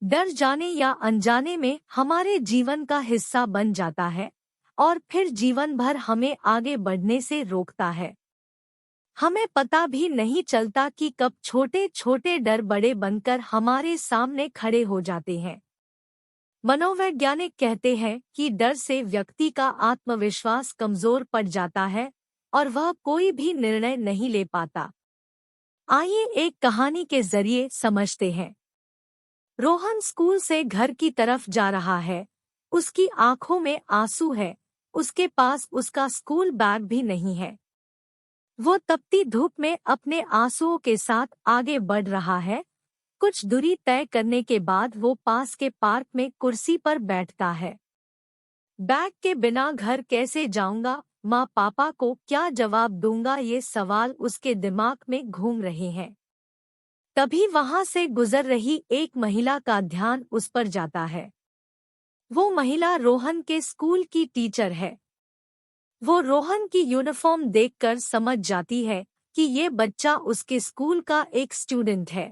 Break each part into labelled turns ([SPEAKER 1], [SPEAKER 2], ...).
[SPEAKER 1] डर जाने या अनजाने में हमारे जीवन का हिस्सा बन जाता है और फिर जीवन भर हमें आगे बढ़ने से रोकता है। हमें पता भी नहीं चलता कि कब छोटे छोटे डर बड़े बनकर हमारे सामने खड़े हो जाते हैं। मनोवैज्ञानिक कहते हैं कि डर से व्यक्ति का आत्मविश्वास कमजोर पड़ जाता है और वह कोई भी निर्णय नहीं ले पाता। आइए एक कहानी के जरिए समझते हैं। रोहन स्कूल से घर की तरफ जा रहा है। उसकी आंखों में आंसू है। उसके पास उसका स्कूल बैग भी नहीं है। वो तपती धूप में अपने आंसुओं के साथ आगे बढ़ रहा है। कुछ दूरी तय करने के बाद वो पास के पार्क में कुर्सी पर बैठता है। बैग के बिना घर कैसे जाऊंगा, माँ पापा को क्या जवाब दूंगा, ये सवाल उसके दिमाग में घूम रहे हैं। तभी वहां से गुजर रही एक महिला का ध्यान उस पर जाता है। वो महिला रोहन के स्कूल की टीचर है। वो रोहन की यूनिफॉर्म देखकर समझ जाती है कि ये बच्चा उसके स्कूल का एक स्टूडेंट है।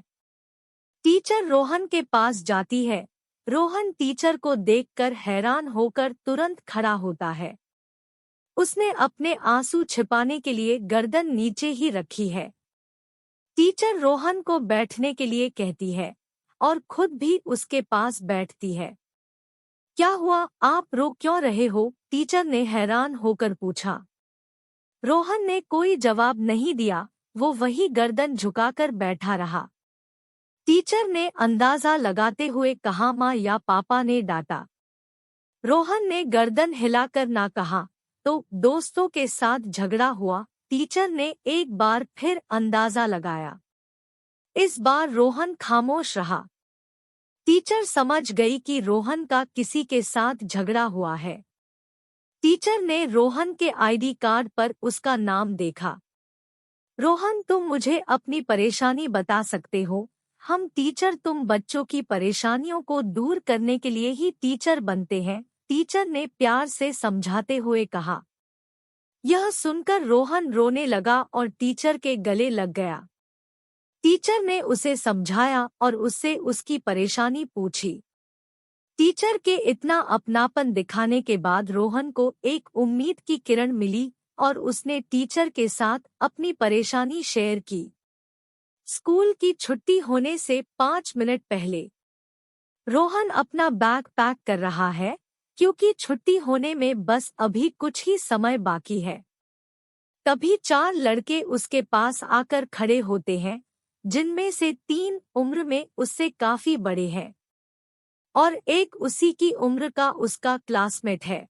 [SPEAKER 1] टीचर रोहन के पास जाती है। रोहन टीचर को देखकर हैरान होकर तुरंत खड़ा होता है। उसने अपने आंसू छिपाने के लिए गर्दन नीचे ही रखी है। टीचर रोहन को बैठने के लिए कहती है और खुद भी उसके पास बैठती है। क्या हुआ, आप रो क्यों रहे हो? टीचर ने हैरान होकर पूछा। रोहन ने कोई जवाब नहीं दिया। वो वही गर्दन झुकाकर बैठा रहा। टीचर ने अंदाजा लगाते हुए कहा, माँ या पापा ने डांटा। रोहन ने गर्दन हिलाकर ना कहा। तो दोस्तों के साथ झगड़ा हुआ? टीचर ने एक बार फिर अंदाजा लगाया। इस बार रोहन खामोश रहा। टीचर समझ गई कि रोहन का किसी के साथ झगड़ा हुआ है। टीचर ने रोहन के आईडी कार्ड पर उसका नाम देखा। रोहन, तुम मुझे अपनी परेशानी बता सकते हो? हम टीचर तुम बच्चों की परेशानियों को दूर करने के लिए ही टीचर बनते हैं, टीचर ने प्यार से समझाते हुए कहा। यह सुनकर रोहन रोने लगा और टीचर के गले लग गया। टीचर ने उसे समझाया और उससे उसकी परेशानी पूछी। टीचर के इतना अपनापन दिखाने के बाद रोहन को एक उम्मीद की किरण मिली और उसने टीचर के साथ अपनी परेशानी शेयर की। स्कूल की छुट्टी होने से 5 मिनट पहले रोहन अपना बैग पैक कर रहा है, क्योंकि छुट्टी होने में बस अभी कुछ ही समय बाकी है। तभी 4 लड़के उसके पास आकर खड़े होते हैं, जिनमें से 3 उम्र में उससे काफी बड़े हैं और एक उसी की उम्र का उसका क्लासमेट है।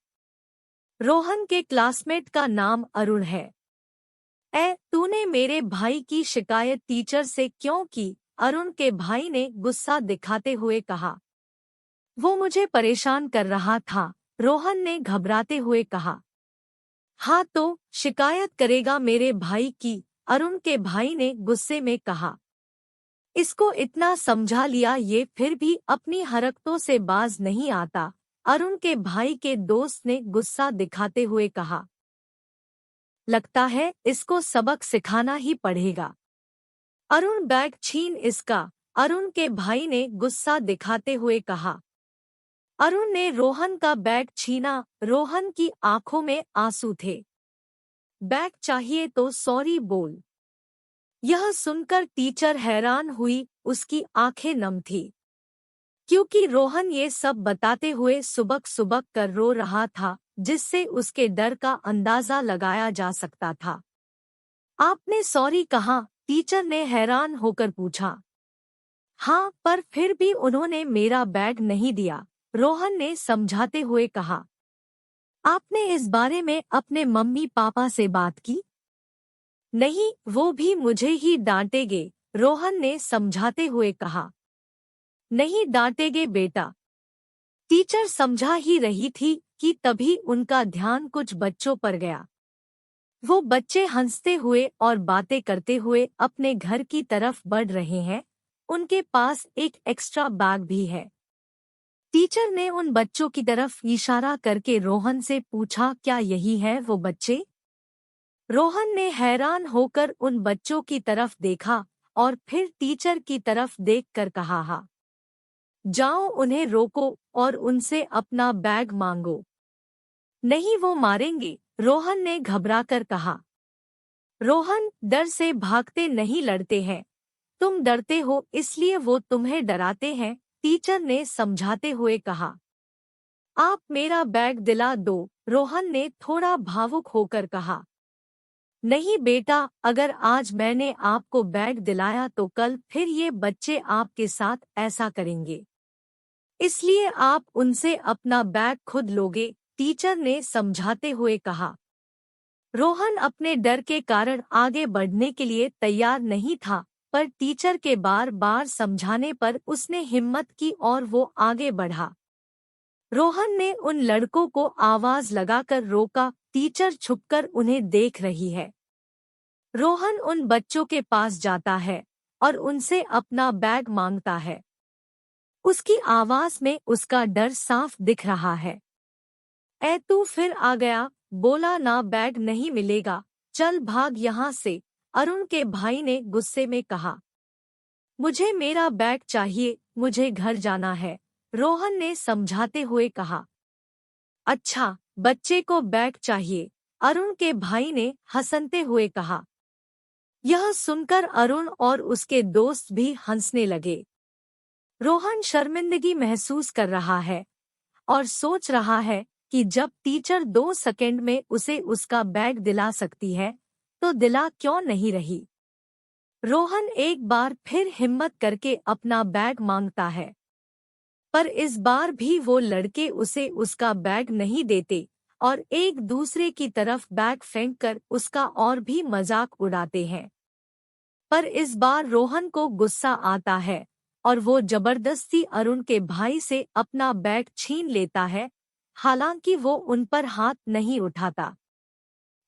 [SPEAKER 1] रोहन के क्लासमेट का नाम अरुण है। तूने मेरे भाई की शिकायत टीचर से क्यों की? अरुण के भाई ने गुस्सा दिखाते हुए कहा। वो मुझे परेशान कर रहा था, रोहन ने घबराते हुए कहा। हाँ तो शिकायत करेगा मेरे भाई की? अरुण के भाई ने गुस्से में कहा। इसको इतना समझा लिया, ये फिर भी अपनी हरकतों से बाज नहीं आता, अरुण के भाई के दोस्त ने गुस्सा दिखाते हुए कहा। लगता है इसको सबक सिखाना ही पड़ेगा। अरुण, बैग छीन इसका, अरुण के भाई ने गुस्सा दिखाते हुए कहा। अरुण ने रोहन का बैग छीना। रोहन की आंखों में आंसू थे। बैग चाहिए तो सॉरी बोल। यह सुनकर टीचर हैरान हुई। उसकी आंखें नम थी, क्योंकि रोहन ये सब बताते हुए सुबक सुबक कर रो रहा था, जिससे उसके डर का अंदाजा लगाया जा सकता था। आपने सॉरी कहा? टीचर ने हैरान होकर पूछा। हाँ, पर फिर भी उन्होंने मेरा बैग नहीं दिया, रोहन ने समझाते हुए कहा। आपने इस बारे में अपने मम्मी पापा से बात की? नहीं, वो भी मुझे ही डांटेंगे, रोहन ने समझाते हुए कहा। नहीं डांटेंगे बेटा, टीचर समझा ही रही थी कि तभी उनका ध्यान कुछ बच्चों पर गया। वो बच्चे हंसते हुए और बातें करते हुए अपने घर की तरफ बढ़ रहे हैं। उनके पास एक एक्स्ट्रा बैग भी है। टीचर ने उन बच्चों की तरफ इशारा करके रोहन से पूछा, क्या यही है वो बच्चे? रोहन ने हैरान होकर उन बच्चों की तरफ देखा और फिर टीचर की तरफ देखकर कहा, हाँ, जाओ उन्हें रोको और उनसे अपना बैग मांगो। नहीं, वो मारेंगे, रोहन ने घबराकर कहा। रोहन, डर से भागते नहीं लड़ते हैं, तुम डरते हो इसलिए वो तुम्हें डराते हैं, टीचर ने समझाते हुए कहा। आप मेरा बैग दिला दो, रोहन ने थोड़ा भावुक होकर कहा। नहीं बेटा, अगर आज मैंने आपको बैग दिलाया तो कल फिर ये बच्चे आपके साथ ऐसा करेंगे, इसलिए आप उनसे अपना बैग खुद लोगे, टीचर ने समझाते हुए कहा। रोहन अपने डर के कारण आगे बढ़ने के लिए तैयार नहीं था, पर टीचर के बार बार समझाने पर उसने हिम्मत की और वो आगे बढ़ा। रोहन ने उन लड़कों को आवाज लगाकर रोका, टीचर छुपकर उन्हें देख रही है। रोहन उन बच्चों के पास जाता है और उनसे अपना बैग मांगता है। उसकी आवाज में उसका डर साफ दिख रहा है। ऐ तू फिर आ गया, बोला ना बैग नहीं मिलेगा, चल भाग यहाँ से, अरुण के भाई ने गुस्से में कहा। मुझे मेरा बैग चाहिए, मुझे घर जाना है, रोहन ने समझाते हुए कहा। अच्छा, बच्चे को बैग चाहिए, अरुण के भाई ने हंसते हुए कहा। यह सुनकर अरुण और उसके दोस्त भी हंसने लगे। रोहन शर्मिंदगी महसूस कर रहा है और सोच रहा है कि जब टीचर 2 सेकंड में उसे उसका बैग दिला सकती है, तो दिला क्यों नहीं रही। रोहन एक बार फिर हिम्मत करके अपना बैग मांगता है, पर इस बार भी वो लड़के उसे उसका बैग नहीं देते और एक दूसरे की तरफ बैग फेंककर उसका और भी मजाक उड़ाते हैं। पर इस बार रोहन को गुस्सा आता है और वो जबरदस्ती अरुण के भाई से अपना बैग छीन लेता है, हालांकि वो उन पर हाथ नहीं उठाता।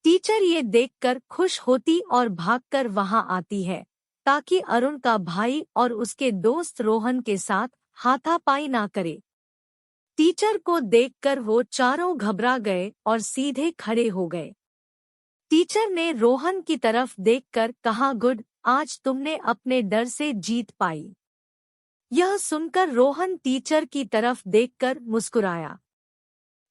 [SPEAKER 1] टीचर ये देखकर खुश होती और भागकर वहां आती है, ताकि अरुण का भाई और उसके दोस्त रोहन के साथ हाथापाई ना करे। टीचर को देखकर वो चारों घबरा गए और सीधे खड़े हो गए। टीचर ने रोहन की तरफ देखकर कहा, गुड, आज तुमने अपने डर से जीत पाई। यह सुनकर रोहन टीचर की तरफ देखकर मुस्कुराया।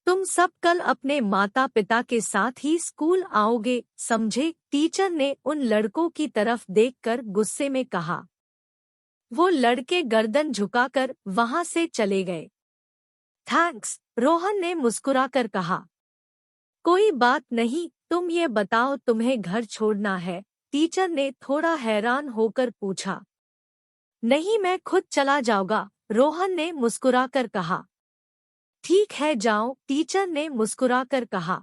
[SPEAKER 1] तुम सब कल अपने माता पिता के साथ ही स्कूल आओगे, समझे, टीचर ने उन लड़कों की तरफ देखकर गुस्से में कहा। वो लड़के गर्दन झुकाकर वहां से चले गए। थैंक्स, रोहन ने मुस्कुराकर कहा। कोई बात नहीं, तुम ये बताओ तुम्हें घर छोड़ना है, टीचर ने थोड़ा हैरान होकर पूछा। नहीं, मैं खुद चला जाऊंगा, रोहन ने मुस्कुराकर कहा। ठीक है जाओ, टीचर ने मुस्कुराकर कहा।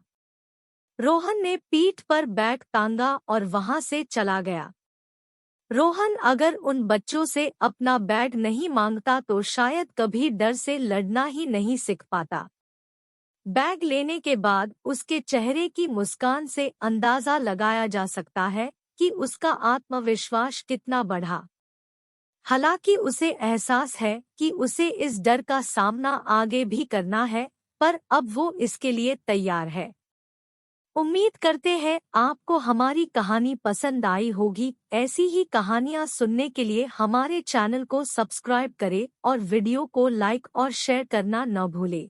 [SPEAKER 1] रोहन ने पीठ पर बैग टांगा और वहां से चला गया। रोहन अगर उन बच्चों से अपना बैग नहीं मांगता तो शायद कभी डर से लड़ना ही नहीं सीख पाता। बैग लेने के बाद उसके चेहरे की मुस्कान से अंदाजा लगाया जा सकता है कि उसका आत्मविश्वास कितना बढ़ा। हालांकि उसे एहसास है कि उसे इस डर का सामना आगे भी करना है, पर अब वो इसके लिए तैयार है। उम्मीद करते हैं आपको हमारी कहानी पसंद आई होगी। ऐसी ही कहानियाँ सुनने के लिए हमारे चैनल को सब्सक्राइब करें और वीडियो को लाइक और शेयर करना न भूलें।